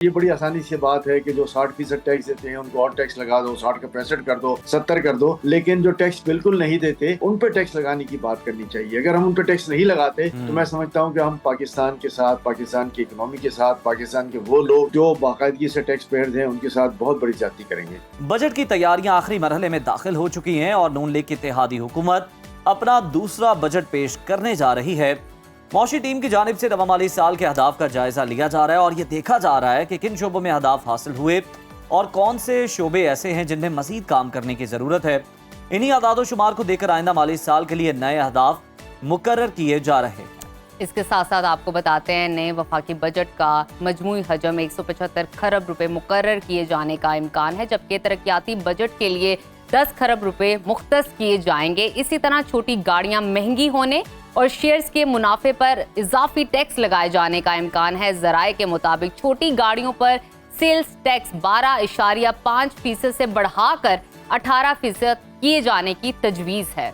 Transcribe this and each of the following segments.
ये बड़ी आसानी से बात है कि जो 60% टैक्स देते हैं उनको और टैक्स लगा दो, 60 का 65 कर दो, 70 कर दो, लेकिन जो टैक्स बिल्कुल नहीं देते उन पे टैक्स लगाने की बात करनी चाहिए। अगर हम उन पे टैक्स नहीं लगाते तो मैं समझता हूँ कि हम पाकिस्तान के साथ, पाकिस्तान की इकोनॉमी के साथ, पाकिस्तान के वो लोग जो बाकायदगी से टैक्स पेयर्स हैं उनके साथ बहुत बड़ी ज्यादती करेंगे। बजट की तैयारियां आखिरी मरहले में दाखिल हो चुकी हैं और नून लीग की इत्तेहादी हुकूमत अपना दूसरा बजट पेश करने जा रही है। मौशी टीम की जानिब से नवा माली साल के अहदाफ का जायजा लिया जा रहा है और ये देखा जा रहा है कि किन शोबों में अहदाफ हासिल हुए और कौन से शोबे ऐसे हैं जिनमें मजीद काम करने की जरूरत है। इन्हीं अदाद शुमार को देखकर आइंदा माली साल के लिए नए अहदाफ मुकर्रर किए जा रहे हैं। इसके साथ साथ आपको बताते हैं नए वफाकी बजट का मजमूई हजम 175 खरब रुपए मुकर्रर किए जाने का इम्कान है, जबकि तरक्याती बजट के लिए 10 खरब रुपए मुख्तस किए जाएंगे। इसी तरह छोटी गाड़ियां महंगी होने और शेयर्स के मुनाफे पर इजाफी टैक्स लगाए जाने का इम्कान है। जराए के मुताबिक छोटी गाड़ियों पर सेल्स टैक्स 12.5% से बढ़ाकर 18% किए जाने की तजवीज़ है।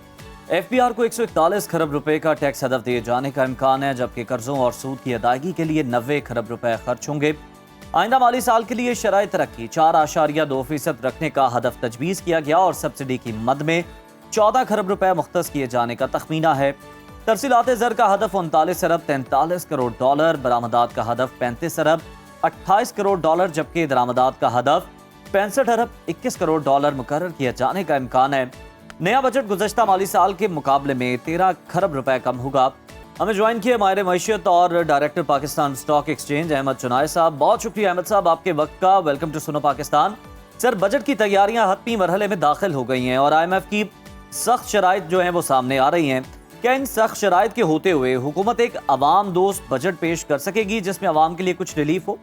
FBR को 141 खरब रुपए का टैक्स हदफ दिए जाने का इम्कान है, जबकि कर्जों और सूद की अदायगी के लिए 90 खरब रुपए खर्च होंगे। आइंदा माली साल के लिए शराय तरक्की 4.2% रखने का हदफ तजवीज़ किया गया और सब्सिडी की मद में 14 खरब रुपए मुख्तस किए जाने का तखमीना है। तरसीलात ज़र का हदफ 39 अरब 43 करोड़ डॉलर, बरामदात का हदफ 35 अरब 28 करोड़ डॉलर, जबकि दरामदात का हदफ 65 अरब 21 करोड़ डॉलर मुकर्रर किए जाने का इम्कान है। नया बजट गुज़श्ता माली साल के मुकाबले में 13 खरब रुपए कम होगा। हमें ज्वाइन किए माहिर मईशत और director Pakistan stock exchange Ahmed Chinoy साहब। बहुत शुक्रिया अहमद साहब आपके वक्त का। वेलकम टू सुनो पाकिस्तान। सर, बजट की तैयारियां हतमी मरहले में दाखिल हो गई हैं और IMF की सख्त शराइत जो हैं वो सामने आ रही हैं। क्या इन सख्त शराइत के होते हुए हुकूमत एक अवाम दोस्त बजट पेश कर सकेगी जिसमें अवाम के लिए कुछ रिलीफ हो?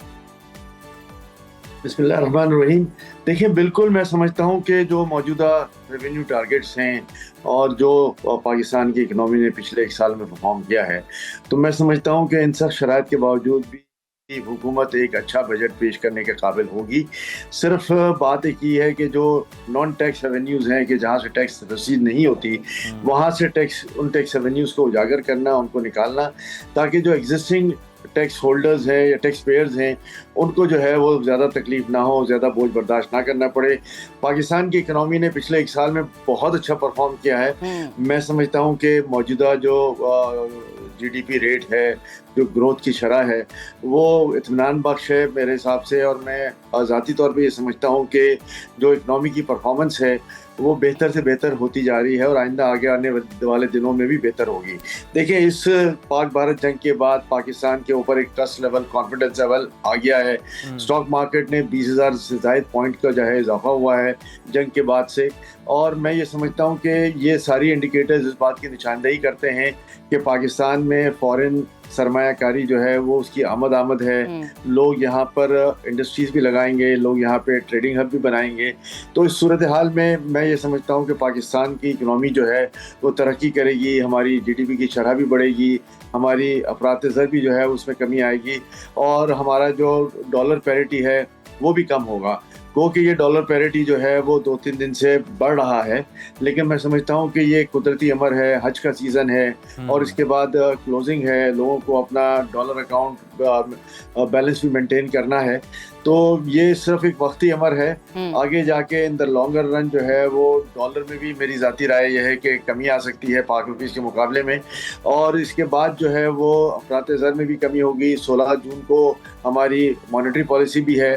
बिस्मिल्लाहिर्रहमानिर्रहीम। देखिए, बिल्कुल मैं समझता हूँ कि जो मौजूदा रेवेन्यू टारगेट्स हैं और जो पाकिस्तान की इकनॉमी ने पिछले 1 साल में परफॉर्म किया है, तो मैं समझता हूँ कि इन सब शराइत के बावजूद भी हुकूमत एक अच्छा बजट पेश करने के काबिल होगी। सिर्फ बात एक ही है कि जो नॉन टैक्स रेवेन्यूज़ हैं कि जहाँ से टैक्स रसीद नहीं होती, वहाँ से उन टैक्स रेवेन्यूज़ को उजागर करना, उनको निकालना, ताकि जो एग्जिस्टिंग टैक्स होल्डर्स हैं या टैक्स पेयर्स हैं उनको जो है वो ज़्यादा तकलीफ ना हो, ज़्यादा बोझ बर्दाश्त ना करना पड़े। पाकिस्तान की इकनॉमी ने पिछले 1 साल में बहुत अच्छा परफॉर्म किया है। मैं समझता हूँ कि मौजूदा जो GDP रेट है, जो ग्रोथ की शरह है, वो इत्मीनान बख्श है मेरे हिसाब से। और मैं ज़ाती तौर पे ये समझता हूँ कि जो इकनॉमी की परफॉर्मेंस है वो बेहतर से बेहतर होती जा रही है और आइंदा आगे आने वाले दिनों में भी बेहतर होगी। देखिए, इस पाक भारत जंग के बाद पाकिस्तान के ऊपर एक ट्रस्ट लेवल, कॉन्फिडेंस लेवल आ गया है। स्टॉक मार्केट ने 20,000 से ज़ायद पॉइंट का जो है इजाफा हुआ है जंग के बाद से। और मैं ये समझता हूँ कि ये सारी इंडिकेटर्स इस बात की निशानदेही करते हैं कि पाकिस्तान में फॉरेन सरमायाकारी जो है वो उसकी आमद है। लोग यहाँ पर इंडस्ट्रीज़ भी लगाएंगे, लोग यहाँ पे ट्रेडिंग हब भी बनाएंगे। तो इस सूरत हाल में मैं ये समझता हूँ कि पाकिस्तान की इकनॉमी जो है वो तरक्की करेगी, हमारी GDP की शरह भी बढ़ेगी, हमारी अफरात ज़र भी जो है उसमें कमी आएगी और हमारा जो डॉलर पैरिटी है वो भी कम होगा। क्योंकि ये डॉलर पैरिटी जो है वो 2-3 दिन से बढ़ रहा है, लेकिन मैं समझता हूँ कि ये कुदरती अमर है, हज का सीज़न है और इसके बाद क्लोजिंग है, लोगों को अपना डॉलर अकाउंट बैलेंस भी मेंटेन करना है। तो ये सिर्फ एक वक्ती अमर है। आगे जाके इन द लॉन्गर रन जो है वो डॉलर में भी मेरी ज़ाती राय यह है कि कमी आ सकती है पाक रुपीज़ के मुकाबले में। और इसके बाद जो है वो अफरात ज़र में भी कमी होगी। 16 जून को हमारी मॉनेटरी पॉलिसी भी है।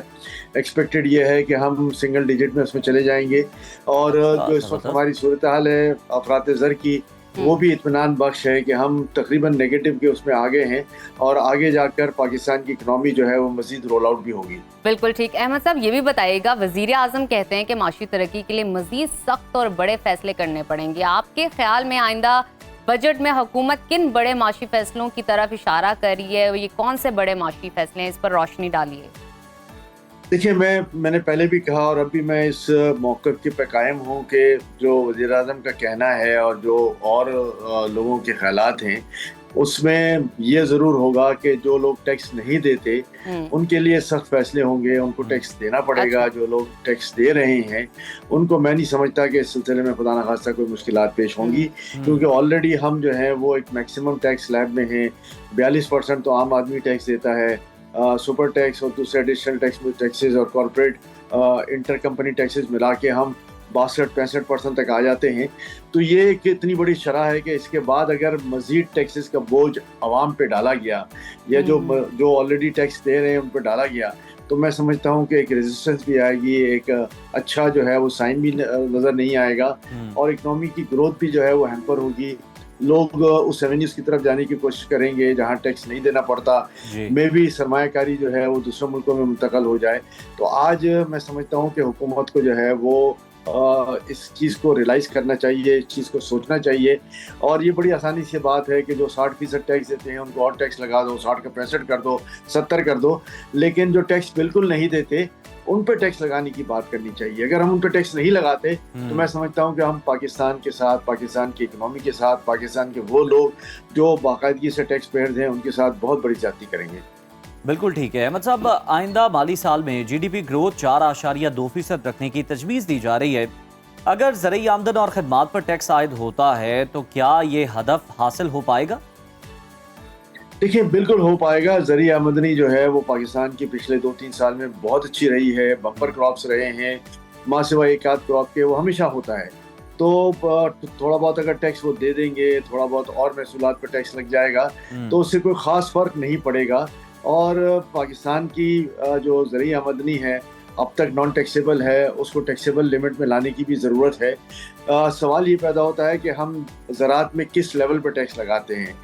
एक्सपेक्टेड ये है कि हम सिंगल डिजिट में उसमें चले जाएंगे और जो इस वक्त हमारी सूरत हाल है अफरात ज़र की, वो भी इत्मीनान बख्श है कि हम तकरीबन नेगेटिव के उसमें आगे हैं और आगे जाकर पाकिस्तान की इकनॉमी जो है वो मजीद रोल आउट भी होगी। बिल्कुल ठीक। अहमद साहब, ये भी बताइएगा, वजीर आजम कहते हैं कि माशी तरक्की के लिए मजीद सख्त और बड़े फैसले करने पड़ेंगे। आपके ख्याल में आइंदा बजट में हुकूमत किन बड़े माशी फैसलों की तरफ इशारा कर रही है? ये कौन से बड़े माशी फैसले हैं, इस पर रोशनी डालिए। देखिए, मैंने पहले भी कहा और अभी मैं इस मौक़िफ़ के पे कायम हूँ कि जो वज़ीर आज़म का कहना है और जो और लोगों के ख़यालात हैं उसमें ये ज़रूर होगा कि जो लोग टैक्स नहीं देते उनके लिए सख्त फैसले होंगे, उनको टैक्स देना पड़ेगा। अच्छा। जो लोग टैक्स दे रहे हैं उनको मैं नहीं समझता कि इस सिलसिले में खुदा न खास्ता कोई मुश्किलात पेश होंगी, क्योंकि ऑलरेडी हम जो है वो एक मैक्सिमम टैक्स स्लैब में हैं। 42% तो आम आदमी टैक्स देता है, सुपर टैक्स और दूसरे एडिशनल टैक्सेस और कॉर्पोरेट इंटर कंपनी टैक्सेस मिला के हम 62-65% तक आ जाते हैं। तो ये एक इतनी बड़ी शरह है कि इसके बाद अगर मजीद टैक्सेस का बोझ आवाम पे डाला गया या जो ऑलरेडी टैक्स दे रहे हैं उन पर डाला गया, तो मैं समझता हूँ कि एक रेजिस्टेंस भी आएगी, एक अच्छा जो है वो साइन भी नज़र नहीं आएगा और इकोनॉमी की ग्रोथ भी जो है वो हैम्पर होगी। लोग उस एवेन्यूज की तरफ जाने की कोशिश करेंगे जहाँ टैक्स नहीं देना पड़ता, में भी सरमायाकारी जो है वो दूसरे मुल्कों में मुंतकल हो जाए। तो आज मैं समझता हूँ कि हुकूमत को जो है वो इस चीज़ को रियलाइज़ करना चाहिए, इस चीज़ को सोचना चाहिए। और ये बड़ी आसानी से बात है कि जो 60% टैक्स देते हैं उनको और टैक्स लगा दो, 60 का 65 कर दो, 70 कर दो, लेकिन जो टैक्स बिल्कुल नहीं देते उन पे टैक्स लगाने की बात करनी चाहिए। अगर हम उन पे टैक्स नहीं लगाते तो मैं समझता हूँ कि हम पाकिस्तान के साथ, पाकिस्तान की इकोनॉमी के साथ, पाकिस्तान के वो लोग जो बाकायदगी से टैक्स पेयर्स हैं उनके साथ बहुत बड़ी ज्यादती करेंगे। बिल्कुल ठीक है। अहमद साहब, आइंदा माली साल में GDP ग्रोथ 4.2% रखने की तजवीज़ दी जा रही है। अगर ज़रूरी आमदन और खदमात पर टैक्स आयद होता है तो क्या ये हदफ हासिल हो पाएगा? देखिए, बिल्कुल हो पाएगा। ज़रिए आमदनी जो है वो पाकिस्तान की पिछले 2-3 साल में बहुत अच्छी रही है, बम्पर क्रॉप्स रहे हैं, माँ सिवा एक आध क्रॉप के वो हमेशा होता है। तो थोड़ा बहुत अगर टैक्स वो दे देंगे, थोड़ा बहुत और महसूलात पर टैक्स लग जाएगा तो उससे कोई ख़ास फ़र्क नहीं पड़ेगा। और पाकिस्तान की जो ज़रिए आमदनी है अब तक नॉन टैक्सेबल है, उसको टैक्सेबल लिमिट में लाने की भी ज़रूरत है। सवाल ये पैदा होता है कि हम ज़राअत में किस लेवल पर टैक्स लगाते हैं।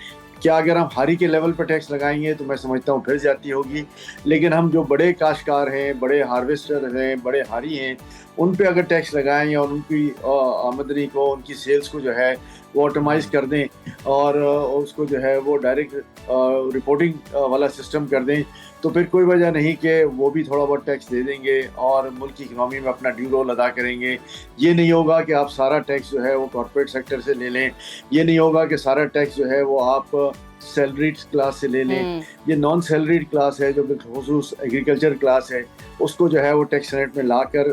क्या अगर हम हारी के लेवल पर टैक्स लगाएंगे तो मैं समझता हूँ फिर ज्यादती होगी, लेकिन हम जो बड़े काश्तकार हैं, बड़े हार्वेस्टर हैं, बड़े हारी हैं, उन पे अगर टैक्स लगाएं और उनकी आमदनी को, उनकी सेल्स को जो है वो ऑटोमाइज कर दें और उसको जो है वो डायरेक्ट रिपोर्टिंग वाला सिस्टम कर दें, तो फिर कोई वजह नहीं कि वो भी थोड़ा बहुत टैक्स दे देंगे और मुल्क की इकनॉमी में अपना ड्यू रोल अदा करेंगे। ये नहीं होगा कि आप सारा टैक्स जो है वो कॉर्पोरेट सेक्टर से ले लें, ये नहीं होगा कि सारा टैक्स जो है वो आप सैलरीड क्लास से ले लें। ये नॉन सैलरीड क्लास है जो बिलखुसूस एग्रीकल्चर क्लास है, उसको जो है वो टैक्स रेट में लाकर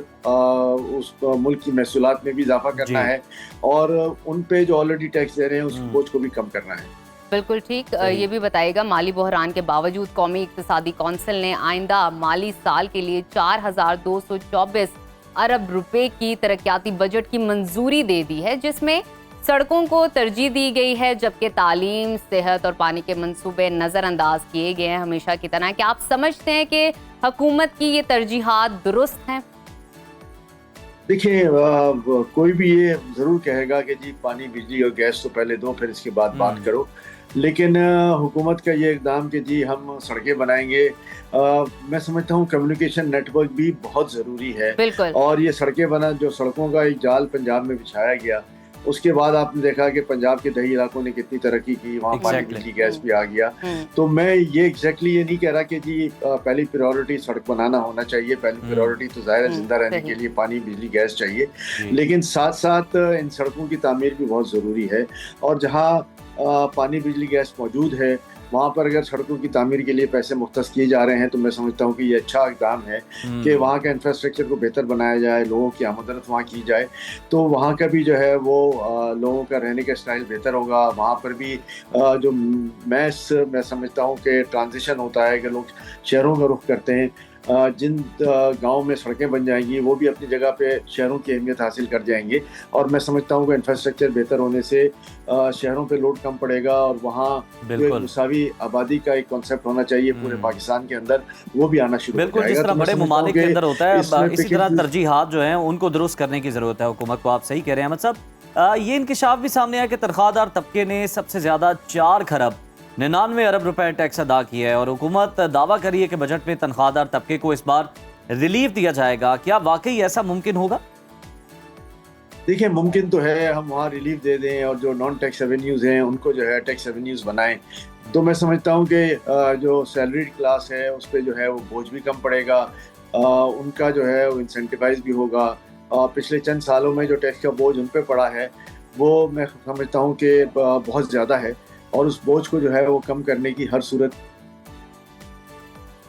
उस मुल्क की महसूलात में भी इजाफा करना है और उन पे जो ऑलरेडी टैक्स दे रहे हैं उस बोझ को भी कम करना है। बिल्कुल ठीक। ये भी बताइएगा, माली बहरान के बावजूद कौमी इक्तिसादी कौंसिल ने आइंदा माली साल के लिए 4,224 अरब रुपए की तरक्याती बजट की मंजूरी दे दी है, जिसमें सड़कों को तरजीह दी गई है, जबकि तालीम, सेहत और पानी के मंसूबे नज़रअंदाज किए गए हैं हमेशा की तरह। क्या आप समझते हैं कि हुकूमत की ये तरजीहात दुरुस्त हैं? देखिए, कोई भी ये ज़रूर कहेगा कि जी पानी, बिजली और गैस तो पहले दो फिर इसके बाद बात करो, लेकिन हुकूमत का ये इक़दाम कि जी हम सड़कें बनाएंगे, मैं समझता हूँ कम्युनिकेशन नेटवर्क भी बहुत ज़रूरी है। और ये सड़कें बना, जो सड़कों का एक जाल पंजाब में बिछाया गया, उसके बाद आपने देखा कि पंजाब के दही इलाकों ने कितनी तरक्की की, वहाँ पानी, बिजली, गैस भी आ गया। तो मैं ये एग्जैक्टली ये नहीं कह रहा कि जी पहली प्रायोरिटी सड़क बनाना होना चाहिए, पहली प्रायोरिटी तो ज़ाहिर है जिंदा रहने के लिए पानी, बिजली, गैस चाहिए, लेकिन साथ साथ इन सड़कों की तामीर भी बहुत ज़रूरी है। और जहाँ पानी, बिजली, गैस मौजूद है वहाँ पर अगर सड़कों की तामीर के लिए पैसे मुख्तस किए जा रहे हैं तो मैं समझता हूँ कि ये अच्छा इक़दाम है कि वहाँ का इंफ्रास्ट्रक्चर को बेहतर बनाया जाए, लोगों की आमदरफ्त वहाँ की जाए, तो वहाँ का भी जो है वो लोगों का रहने का स्टाइल बेहतर होगा। वहाँ पर भी जो मैं समझता हूँ कि ट्रांजिशन होता है कि लोग शहरों का रुख करते हैं, जिन गाँव में सड़कें बन जाएंगी वो भी अपनी जगह पे शहरों की अहमियत हासिल कर जाएंगे। और मैं समझता हूँ कि इंफ्रास्ट्रक्चर बेहतर होने से शहरों पे लोड कम पड़ेगा और वहाँ जो मुसावी आबादी का एक कॉन्सेप्ट होना चाहिए पूरे पाकिस्तान के अंदर, वो भी आना शुरू हो जाएगा। जिस तरह बड़े ममालिक के अंदर होता है, इसी तरह तरजीहात जो हैं उनको दुरुस्त करने की ज़रूरत है हुकूमत को। आप सही कह रहे हैं अहमद साहब। ये इंकशाफ भी सामने आया कि तनख्वाहदार तबके ने सबसे ज़्यादा 4,99 अरब रुपए टैक्स अदा किया है और हुकूमत दावा करी है कि बजट में तनख्वाहदार तबके को इस बार रिलीफ दिया जाएगा। क्या वाकई ऐसा मुमकिन होगा? देखिए, मुमकिन तो है, हम वहाँ रिलीफ दे दें और जो नॉन टैक्स रेवेन्यूज़ हैं उनको जो है टैक्स रेवेन्यूज़ बनाएं, तो मैं समझता हूँ कि जो सैलरीड क्लास है उस पर जो है वो बोझ भी कम पड़ेगा, उनका जो है वो इंसेंटिवाइज भी होगा। पिछले चंद सालों में जो टैक्स का बोझ उन पर पड़ा है वो मैं समझता हूँ कि बहुत ज़्यादा है और उस बोझ को जो है वो कम करने की हर सूरत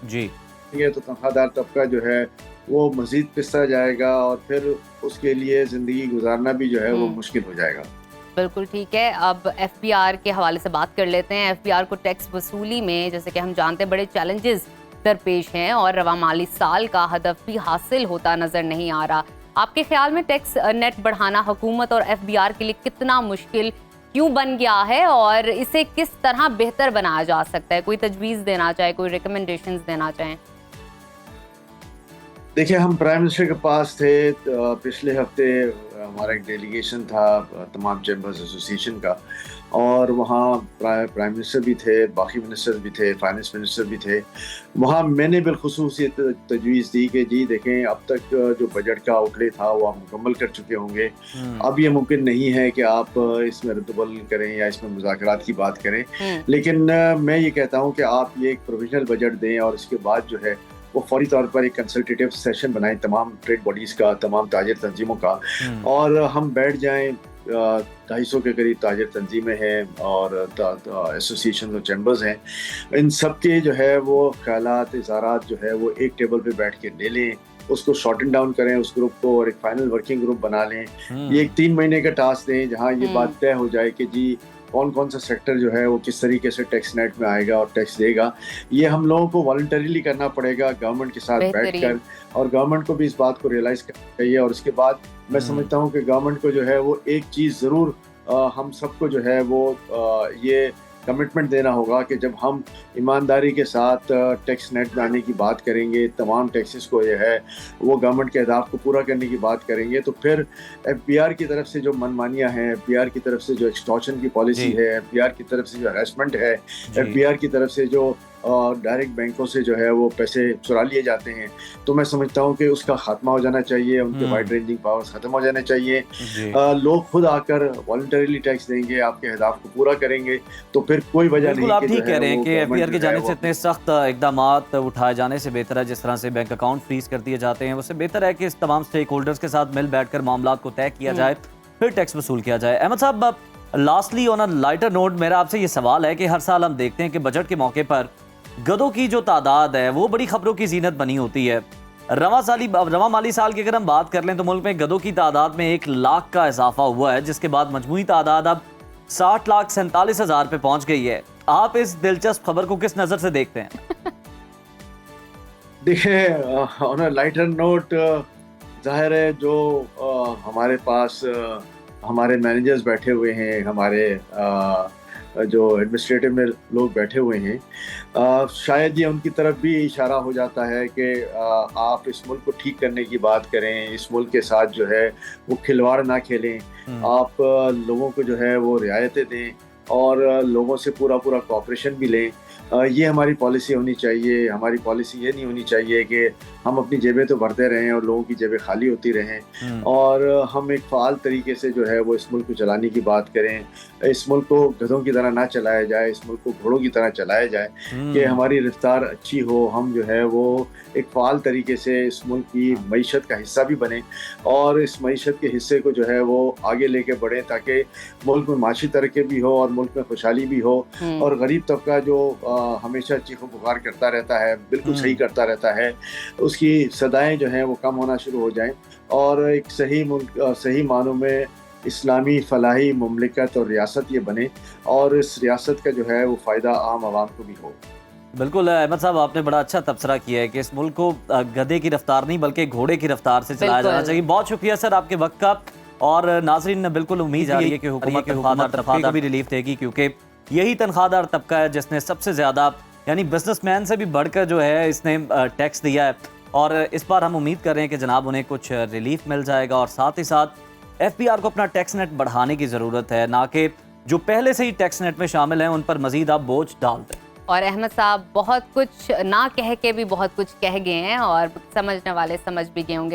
जी तो तनख्वाहदार तबका जो है वो मजीद पिसता जाएगा और फिर उसके लिए ज़िंदगी गुजारना भी जो है वो मुश्किल हो जाएगा। बिल्कुल ठीक है। अब FBR के हवाले से बात कर लेते हैं। FBR को टैक्स वसूली में, जैसे कि हम जानते हैं, बड़े चैलेंजेस दरपेश हैं और रवा माली साल का हदफ भी हासिल होता नजर नहीं आ रहा। आपके ख्याल में टैक्स नेट बढ़ाना हुकूमत और FBR के लिए कितना मुश्किल क्यों बन गया है और इसे किस तरह बेहतर बनाया जा सकता है? कोई तजवीज़ देना चाहे, कोई रिकमेंडेशंस देना चाहें? देखिए, हम प्राइम मिनिस्टर के पास थे पिछले हफ्ते। हमारा एक डेलीगेशन था तमाम चैम्बर्स एसोसिएशन का, और वहाँ प्राइम मिनिस्टर भी थे, बाकी मिनिस्टर भी थे, फाइनेंस मिनिस्टर भी थे। वहाँ मैंने बिलखुसूस ये तजवीज़ दी कि जी देखें, अब तक जो बजट का आउटले था वो आप मुकम्मल कर चुके होंगे। अब ये मुमकिन नहीं है कि आप इसमें रद्दबदल करें या इसमें मुज़ाकरात की बात करें। लेकिन मैं ये कहता हूँ कि आप ये एक प्रोविजनल बजट दें और इसके बाद जो है वो फौरी तौर पर एक कंसल्टेटिव सेशन बनाएं तमाम ट्रेड बॉडीज़ का, तमाम ताजिर तंजीमों का, और हम बैठ जाएं। 250 के करीब ताजिर तंजीमें हैं और एसोसिएशन और चैम्बर्स हैं। इन सब के जो है वो ख्यालात, इज़ारात जो है वो एक टेबल पे बैठ के ले लें, उसको शॉर्टन डाउन करें उस ग्रुप को, और एक फाइनल वर्किंग ग्रुप बना लें। ये एक 3 महीने का टास्क दें जहाँ ये बात तय हो जाए कि जी कौन कौन सा सेक्टर जो है वो किस तरीके से टैक्स नेट में आएगा और टैक्स देगा। ये हम लोगों को वॉलंटरीली करना पड़ेगा गवर्नमेंट के साथ बैठकर, और गवर्नमेंट को भी इस बात को रियलाइज़ करना चाहिए। और इसके बाद मैं समझता हूँ कि गवर्नमेंट को जो है वो एक चीज़ ज़रूर हम सबको जो है वो ये कमिटमेंट देना होगा कि जब हम ईमानदारी के साथ टैक्स नेट में आने की बात करेंगे, तमाम टैक्सेस को जो है वो गवर्नमेंट के अहदाफ को पूरा करने की बात करेंगे, तो फिर FBR की तरफ से जो मनमानियाँ हैं, FBR की तरफ से जो एक्सटॉर्शन की पॉलिसी है, FBR की तरफ से जो हरासमेंट है, FBR की तरफ से जो डायरेक्ट बैंकों से जो है वो पैसे चुरा लिए जाते हैं, तो मैं समझता हूँ कि उसका खात्मा हो जाना चाहिए। उनके वाइड रेंजिंग पावर्स खत्म हो जाने चाहिए। लोग खुद आकर वॉलंटरीली टैक्स देंगे, आपके अहदाफ को पूरा करेंगे, तो फिर कोई वजह नहीं। आप ठीक कह रहे हैं कि FBR की जानिब से इतने सख्त इकदाम उठाए जाने से बेहतर है, जिस तरह से बैंक अकाउंट फ्रीज कर दिए जाते हैं, उससे बेहतर है कि इस तमाम स्टेक होल्डर्स के साथ मिल बैठकर मामला को तय किया जाए, फिर टैक्स वसूल किया जाए। अहमद साहब, lastly on a lighter note, मेरा आपसे ये सवाल है कि हर साल हम देखते हैं कि बजट के मौके पर गधों की जो तादाद है वो बड़ी खबरों की जीनत बनी होती है। रवा माली साल की अगर हम बात कर लें तो मुल्क में गधों की तादाद में 1 लाख का इजाफा हुआ है, जिसके बाद मजमूई तादाद अब 60,47,000 पे पहुंच गई है। आप इस दिलचस्प खबर को किस नजर से देखते हैं? देखिए, ऑन अ लाइटर नोट, जाहिर है जो हमारे पास हमारे मैनेजर्स बैठे हुए हैं, हमारे जो एडमिनिस्ट्रेटिव में लोग बैठे हुए हैं, शायद ये उनकी तरफ भी इशारा हो जाता है कि आप इस मुल्क को ठीक करने की बात करें, इस मुल्क के साथ जो है वो खिलवाड़ ना खेलें, आप लोगों को जो है वो रियायतें दें और लोगों से पूरा कोऑपरेशन भी लें। ये हमारी पॉलिसी होनी चाहिए। हमारी पॉलिसी ये नहीं होनी चाहिए कि हम अपनी जेबें तो भरते रहें और लोगों की जेबें खाली होती रहें, और हम एक फ़ाल तरीके से जो है वो इस मुल्क को चलाने की बात करें। इस मुल्क को गधों की तरह ना चलाया जाए, इस मुल्क को घोड़ों की तरह चलाया जाए कि हमारी रफ्तार अच्छी हो, हम जो है वो एक फ़ाल तरीके से इस मुल्क की मईशत का हिस्सा भी बने और इस मईशत के हिस्से को जो है वो आगे लेके बढ़ें, ताकि मुल्क में माशी तरक्की भी हो और मुल्क में खुशहाली भी हो, और गरीब तबका जो हमेशा चीखो पुकार करता रहता है, बिल्कुल सही करता रहता है, उसकी सदाएं जो हैं वो कम होना शुरू हो जाएं, और एक सही मुल्क, सही मानों में इस्लामी फलाही मुमलिकत और रियासत ये बने, और इस रियासत का जो है वो फ़ायदा आम आवाम को भी हो। बिल्कुल अहमद साहब, आपने बड़ा अच्छा तबसरा किया है कि इस मुल्क को गधे की रफ्तार नहीं बल्कि घोड़े की रफ्तार से चलाया जाना चाहिए। बहुत शुक्रिया सर आपके वक्त का, और नाजरीन बिल्कुल उम्मीद है कि हुकूमत तनख्वाहदार को भी रिलीफ देगी, क्योंकि यही तनख्वाहदार तबका है जिसने सबसे ज़्यादा, यानी बिजनेसमैन से भी बढ़कर जो है इसने टैक्स दिया है, और इस बार हम उम्मीद कर रहे हैं कि जनाब उन्हें कुछ रिलीफ मिल जाएगा। और साथ ही साथ FBR को अपना टैक्स नेट बढ़ाने की ज़रूरत है, ना कि जो पहले से ही टैक्स नेट में शामिल हैं उन पर मजीद आप बोझ डाल दें। और अहमद साहब बहुत कुछ ना कह के भी बहुत कुछ कह गए हैं, और समझने वाले समझ भी गए होंगे।